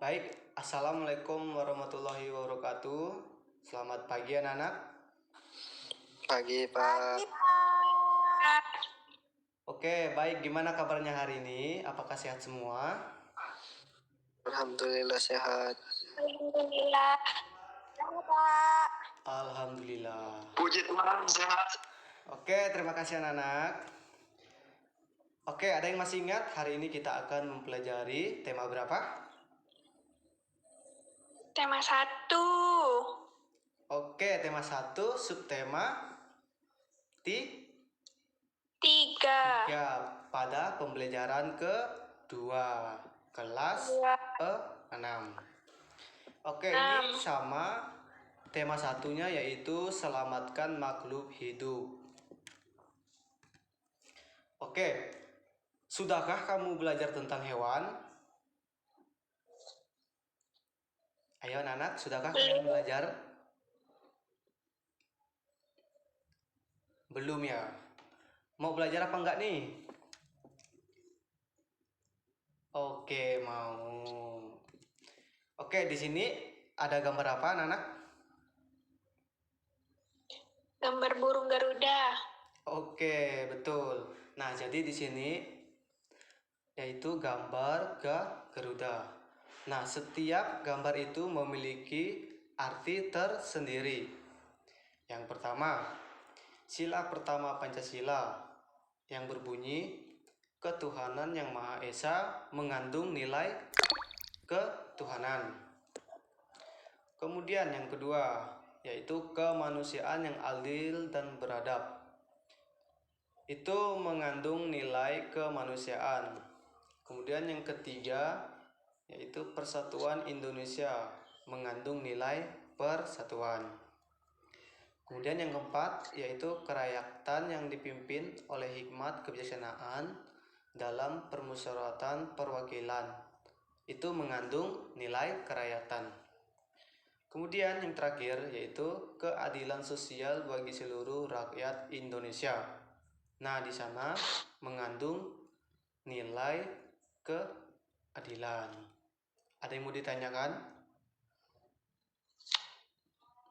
Baik, Assalamualaikum warahmatullahi wabarakatuh. Selamat pagi anak-anak. Pagi, Pak. Pagi, Pak. Oke, baik. Gimana kabarnya hari ini? Apakah sehat semua? Alhamdulillah sehat. Alhamdulillah. Sehat, Pak. Alhamdulillah. Puji Tuhan sehat. Oke, terima kasih anak-anak. Oke, ada yang masih ingat hari ini kita akan mempelajari tema berapa? Tema 1. Oke, tema 1, subtema 3. pada pembelajaran kedua, kelas 6. Oke, ini sama tema satunya yaitu selamatkan makhluk hidup. Oke, sudahkah kamu belajar tentang hewan? Ayo anak, sudahkah kalian belajar? Belum ya? Mau belajar apa enggak nih? Oke, mau. Oke, di sini ada gambar apa anak-anak? Gambar burung Garuda. Oke, betul. Nah, jadi di sini yaitu gambar Garuda. Nah, setiap gambar itu memiliki arti tersendiri. Yang pertama, sila pertama Pancasila yang berbunyi ketuhanan yang Maha Esa mengandung nilai ketuhanan. Kemudian yang kedua, yaitu kemanusiaan yang adil dan beradab. Itu mengandung nilai kemanusiaan. Kemudian yang ketiga, yaitu persatuan Indonesia mengandung nilai persatuan. Kemudian yang keempat, yaitu kerakyatan yang dipimpin oleh hikmat kebijaksanaan dalam permusyawaratan perwakilan. Itu mengandung nilai kerakyatan. Kemudian yang terakhir yaitu keadilan sosial bagi seluruh rakyat Indonesia. Nah, di sana mengandung nilai keadilan. Ada yang mau ditanyakan?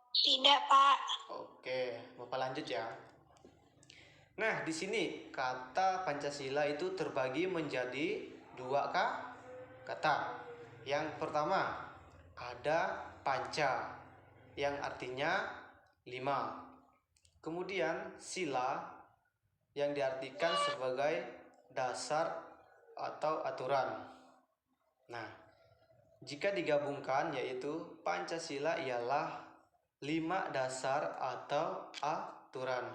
Tidak, Pak. Oke, Bapak lanjut ya. Nah, di sini kata Pancasila itu terbagi menjadi dua kata. Yang pertama ada panca yang artinya 5. Kemudian sila yang diartikan sebagai dasar atau aturan. Nah, jika digabungkan yaitu Pancasila ialah 5 dasar atau aturan.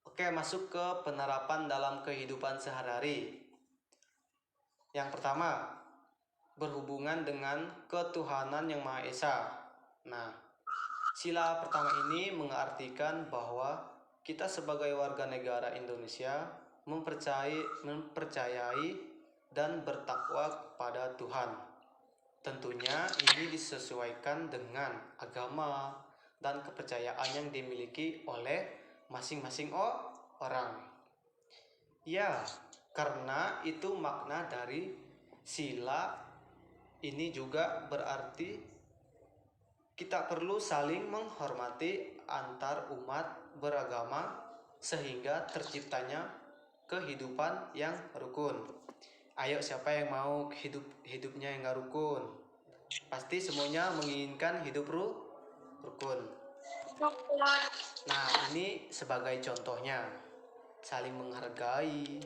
Oke, masuk ke penerapan dalam kehidupan sehari-hari. Yang pertama, berhubungan dengan ketuhanan yang Maha Esa. Nah, sila pertama ini mengartikan bahwa kita sebagai warga negara Indonesia mempercayai dan bertakwa kepada Tuhan. Tentunya ini disesuaikan dengan agama dan kepercayaan yang dimiliki oleh masing-masing orang. Ya, karena itu makna dari sila ini juga berarti kita perlu saling menghormati antar umat beragama sehingga terciptanya kehidupan yang rukun. Ayo, siapa yang mau hidupnya yang gak rukun? Pasti semuanya menginginkan hidup rukun. Nah, ini sebagai contohnya saling menghargai.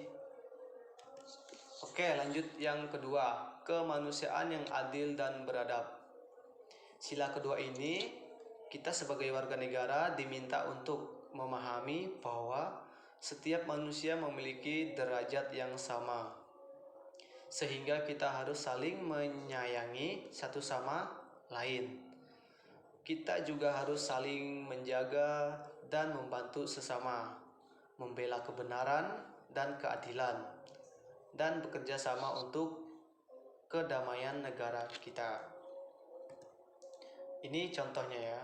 Oke, lanjut yang kedua, kemanusiaan yang adil dan beradab. Sila kedua ini kita sebagai warga negara diminta untuk memahami bahwa setiap manusia memiliki derajat yang sama, sehingga kita harus saling menyayangi satu sama lain. Kita juga harus saling menjaga dan membantu sesama, membela kebenaran dan keadilan, dan bekerja sama untuk kedamaian negara kita. Ini contohnya ya.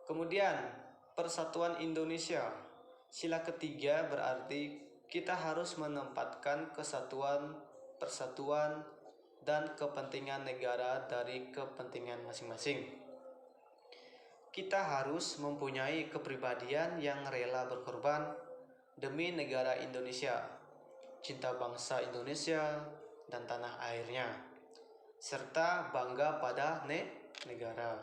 Kemudian persatuan Indonesia. Sila ketiga berarti kita harus menempatkan kesatuan persatuan dan kepentingan negara dari kepentingan masing-masing. Kita harus mempunyai kepribadian yang rela berkorban demi negara Indonesia, cinta bangsa Indonesia dan tanah airnya, serta bangga pada negara.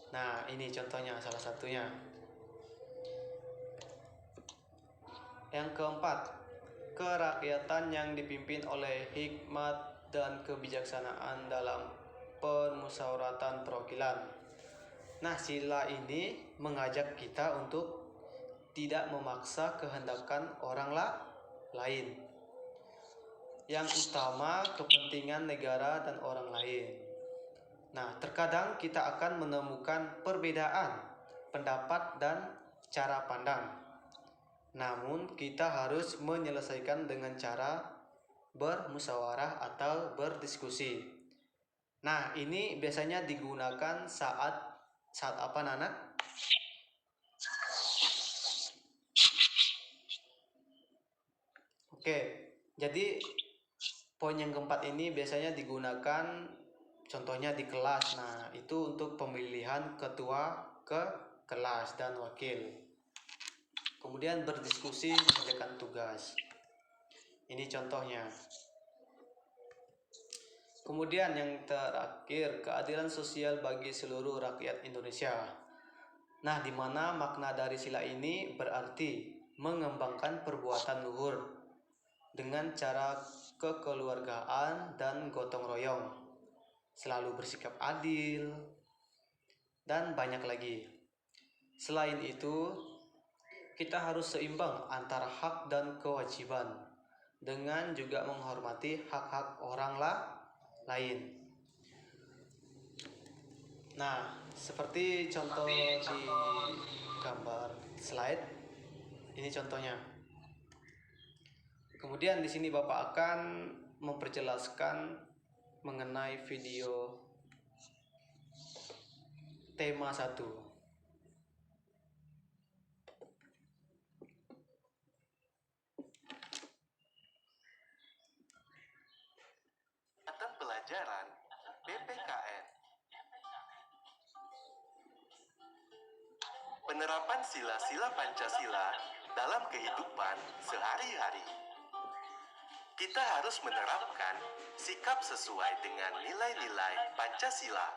Nah, ini contohnya salah satunya. Yang keempat, kerakyatan yang dipimpin oleh hikmat dan kebijaksanaan dalam permusyawaratan perwakilan. Nah, sila ini mengajak kita untuk tidak memaksa kehendakan orang lain. Yang utama kepentingan negara dan orang lain. Nah, terkadang kita akan menemukan perbedaan pendapat dan cara pandang. Namun, kita harus menyelesaikan dengan cara bermusyawarah atau berdiskusi. Nah, ini biasanya digunakan saat apa, Nana? Oke, jadi poin yang keempat ini biasanya digunakan contohnya di kelas. Nah, itu untuk pemilihan ketua ke kelas dan wakil. Kemudian berdiskusi mengerjakan tugas. Ini contohnya. Kemudian yang terakhir, keadilan sosial bagi seluruh rakyat Indonesia. Nah, di mana makna dari sila ini berarti mengembangkan perbuatan luhur dengan cara kekeluargaan dan gotong royong, selalu bersikap adil, dan banyak lagi. Selain itu, kita harus seimbang antara hak dan kewajiban, dengan juga menghormati hak-hak orang lain. Nah, seperti contoh di gambar slide, ini contohnya. Kemudian di sini Bapak akan memperjelaskan mengenai video tema 1. Mata pelajaran PPKN. Penerapan sila-sila Pancasila dalam kehidupan sehari-hari. Kita harus menerapkan sikap sesuai dengan nilai-nilai Pancasila.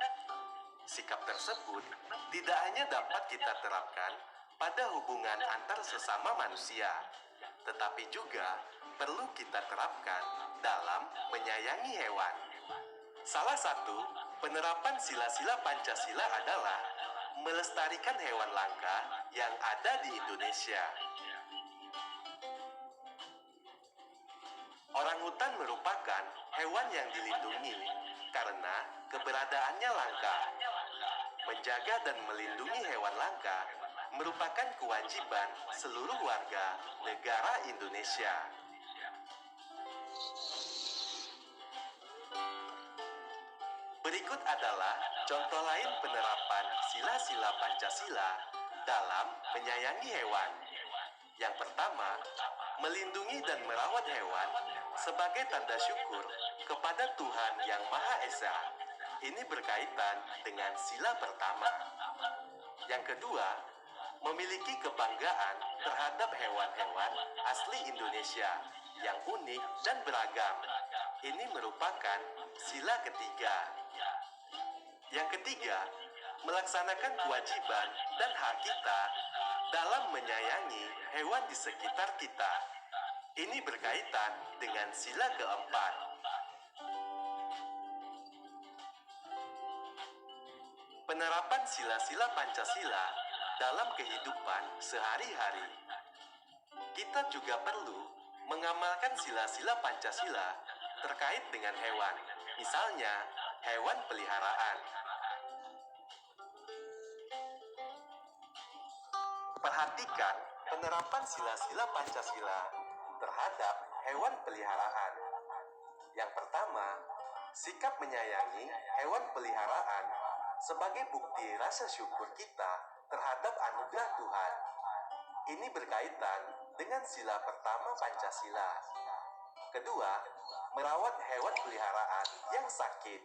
Sikap tersebut tidak hanya dapat kita terapkan pada hubungan antar sesama manusia, tetapi juga perlu kita terapkan dalam menyayangi hewan. Salah satu penerapan sila-sila Pancasila adalah melestarikan hewan langka yang ada di Indonesia. Orangutan merupakan hewan yang dilindungi karena keberadaannya langka. Menjaga dan melindungi hewan langka merupakan kewajiban seluruh warga negara Indonesia. Berikut adalah contoh lain penerapan sila-sila Pancasila dalam menyayangi hewan. Yang pertama, melindungi dan merawat hewan sebagai tanda syukur kepada Tuhan Yang Maha Esa. Ini berkaitan dengan sila pertama. Yang kedua, memiliki kebanggaan terhadap hewan-hewan asli Indonesia yang unik dan beragam. Ini merupakan sila ketiga. Yang ketiga, melaksanakan kewajiban dan hak kita dalam menyayangi hewan di sekitar kita. Ini berkaitan dengan sila keempat. Penerapan sila-sila Pancasila dalam kehidupan sehari-hari. Kita juga perlu mengamalkan sila-sila Pancasila terkait dengan hewan, misalnya hewan peliharaan. Perhatikan penerapan sila-sila Pancasila terhadap hewan peliharaan. Yang pertama, sikap menyayangi hewan peliharaan sebagai bukti rasa syukur kita terhadap anugerah Tuhan. Ini berkaitan dengan sila pertama Pancasila. Kedua, merawat hewan peliharaan yang sakit.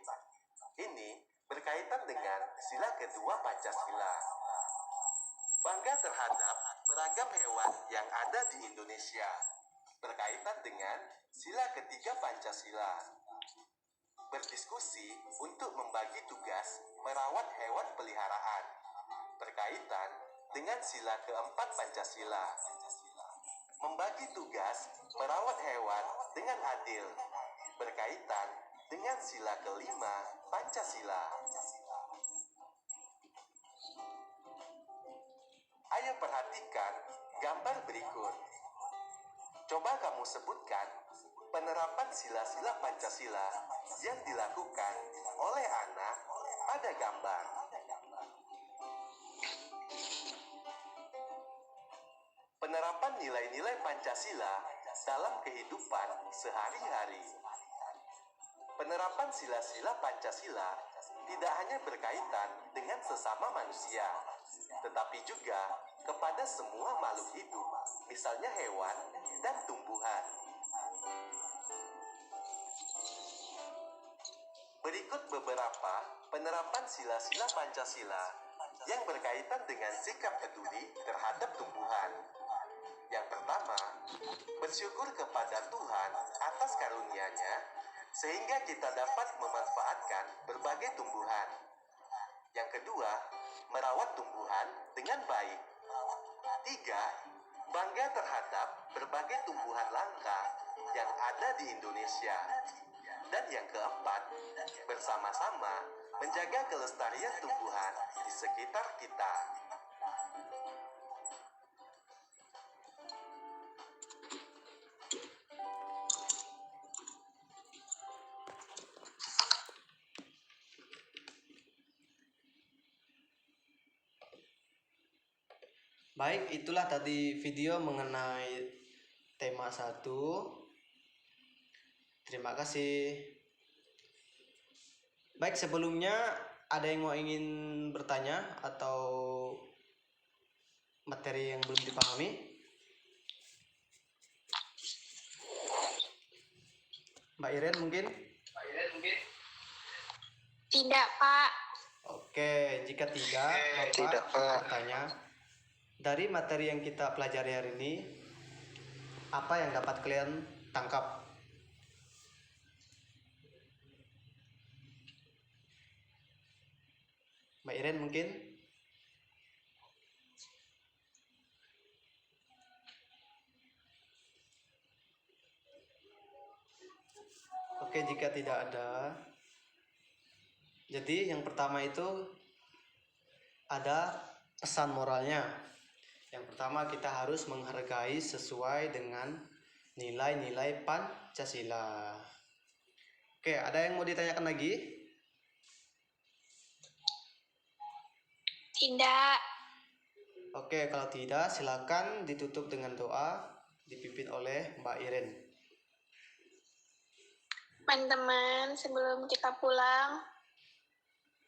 Ini berkaitan dengan sila kedua Pancasila. Bangga terhadap beragam hewan yang ada di Indonesia. Berkaitan dengan sila ketiga Pancasila. Berdiskusi untuk membagi tugas merawat hewan peliharaan. Berkaitan dengan sila keempat Pancasila. Membagi tugas merawat hewan dengan adil. Berkaitan dengan sila kelima Pancasila. Ayo perhatikan gambar berikut. Coba kamu sebutkan penerapan sila-sila Pancasila yang dilakukan oleh anak pada gambar. Penerapan nilai-nilai Pancasila dalam kehidupan sehari-hari. Penerapan sila-sila Pancasila tidak hanya berkaitan dengan sesama manusia, tetapi juga kepada semua makhluk hidup, misalnya hewan dan tumbuhan. Berikut beberapa penerapan sila-sila Pancasila yang berkaitan dengan sikap peduli terhadap tumbuhan. Yang pertama, bersyukur kepada Tuhan atas karunia-Nya sehingga kita dapat memanfaatkan berbagai tumbuhan. Yang kedua, merawat tumbuhan dengan baik. 3. Bangga terhadap berbagai tumbuhan langka yang ada di Indonesia. Dan yang keempat, bersama-sama menjaga kelestarian tumbuhan di sekitar kita. Baik, itulah tadi video mengenai tema 1. Terima kasih. Baik, sebelumnya ada yang ingin bertanya atau materi yang belum dipahami? Mbak Iren mungkin? Tidak, Pak. Oke, jika tidak, Bapak Tidak, Pak. bertanya. Dari materi yang kita pelajari hari ini, apa yang dapat kalian tangkap? Mbak Iren mungkin? Oke, jika tidak ada. Jadi yang pertama itu ada pesan moralnya. Yang pertama, kita harus menghargai sesuai dengan nilai-nilai Pancasila. Oke, ada yang mau ditanyakan lagi? Tidak. Oke, kalau tidak, silakan ditutup dengan doa dipimpin oleh Mbak Iren. Teman-teman, sebelum kita pulang,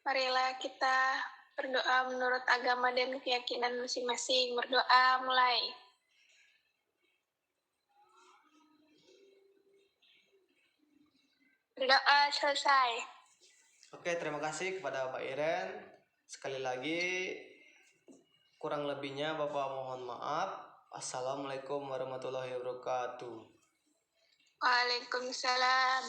marilah kita berdoa menurut agama dan keyakinan masing-masing. Berdoa mulai. Berdoa selesai. Oke, terima kasih kepada Mbak Iren. Sekali lagi, kurang lebihnya Bapak mohon maaf. Assalamualaikum warahmatullahi wabarakatuh. Waalaikumsalam.